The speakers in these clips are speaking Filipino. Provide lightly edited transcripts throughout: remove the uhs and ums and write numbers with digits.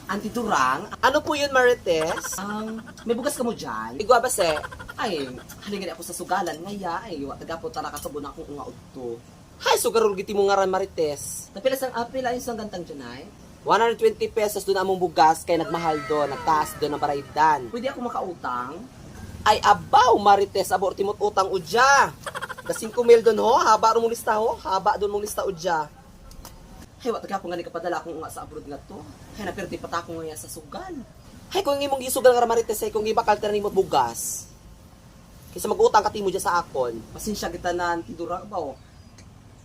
Auntie Durang, Ano po yun, Marites? may bugas ka mo dyan? Igwa ba se? Ay, halingin ako sa sugalan ngaya. Ay, taga po tara kasabon akong unga udto. Hay, sugarol giti mo nga ran, Marites. Pila yung isang gantang dyan ay? 120 pesos doon among bugas kay nagmahal doon, nagtaas doon ang baraydan. Pwede ako makautang? Ay abaw, Marites, abor timot utang udya. Da 5 mil doon ho, haba ro mong lista ho, haba doon mong lista udya. Ay, wata ka po nga ni kapadala akong unga sa abroad nga to. Ay, napirti pa ako ngaya sa sugal. Hay, kung imong gisugal nga Marites, ay kung ibakal tira nimot bugas. Kaysa mag-utang ka timo dya sa akon. Pasensya kita na Auntie Durang ba o?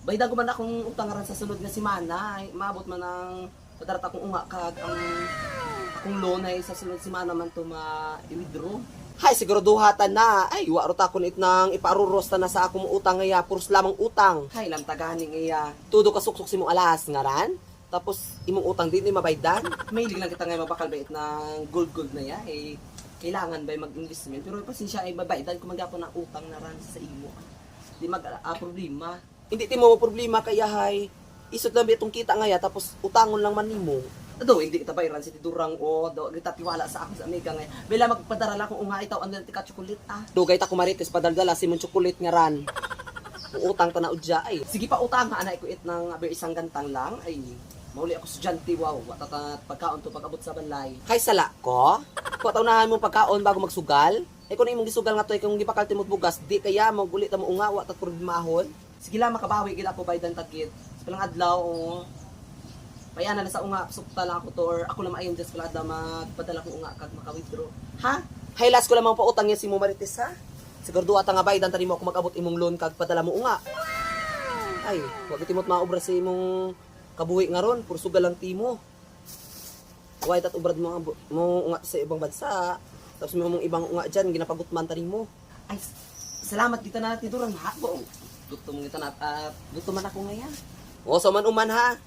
Bayda ko man akong utang nga ran sa sunod nga simana. Ay, maabot man ang padarat akong unga kag ang akong loan ay sa sunod simana man to ma-withdraw. Hay, siguro duhatan na. Ay, waro ta kun itnang iparurosta na sa akong utang ngaya, puros lamang utang. Hay, lang tagahaning iya. Tudo ka suksok si mong alas nga ran. Tapos imong utang din ni mabaydan. Mahilig lang kita ngayon mabakal bait ng gold na ya. Eh, kailangan ba mag-investment? Pero pasensya ay babaydan kung magapon ng utang na ran sa imo. Di problema. Hindi ti mo problema kaya hay. Isot lang itong kita ngaya tapos utangon lang man nimo. Do, hindi kita bayaran si Tidurang o do, kita tiwala sa ako sa amiga ngayon. Bila magpadarala kung unga itaw ang tika chocolate ah. Dugay ta ko Marites padaldala si mong chocolate nga ran. Utang ta na udya ay. Sige pa utang ha, anay ko it ng isang gantang lang. Ay, mauli ako estudyante, wow. Watatat pagkaon to pag-abot sa banlay. Hay sala ko. Patawnahan mo pagkaon bago magsugal. Ay kung imong gisugal nga to ay kung gipakal timot bugas, di kaya mo gulit ta mo unga wa ta problемahon. Sige lang makabawi gila po baydan tagit. Sa palang adlaw o payanan na sa unga, sukta lang ako to or ako lang maayon just pala da magpadala ko unga kag maka-withdraw. Ha? Hay last ko lamang pa utang yan si mo Marites ha. Siguro duwa ta nga baydan tani mo ako mag-abot imong loan kag padala mo unga. Ay, wag timot maobra sa imong kabuhi nga ron, puro sugal lang timo. Why tat ubrad mo unga sa ibang bansa. Tapos may mong ibang unga dyan, ginapagutman tani mo. Ay, salamat kita na Tidurang ha. Gusto mo kita na gusto man ako ngayon. O, sa man uman ha.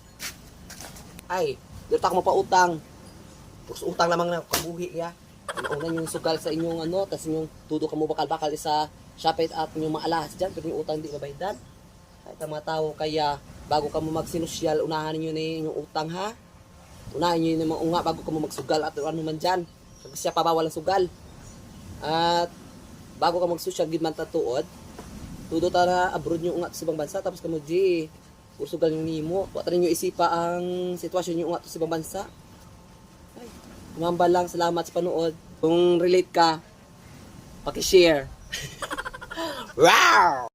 Ay, dito ako mapautang. Puro utang lamang na kabuhi ya. Una yung sugal sa inyong ano, tapos yung tudo ka mo bakal-bakal sa Shopee at yung mga alahas dyan, pero yung utang di mabaydan. Kahit ang mga tao, kaya bago ka mo magsinusyal, unahan niyo na yung utang ha. Unahan niyo yung mga unga bago ka mo magsugal at ano man dyan. Kasi siya pa bawal ang sugal. At bago ka magsusyal, gid man tatuod, tudo ta na abroad yung unga sa ibang bansa, tapos ka mo di, puro sugal yung nimo. Huwag rin yung isipa ang sitwasyon yung unga sa ibang bansa. Ay, umamba lang, salamat sa panood. Kung relate ka, paki-share. Wow!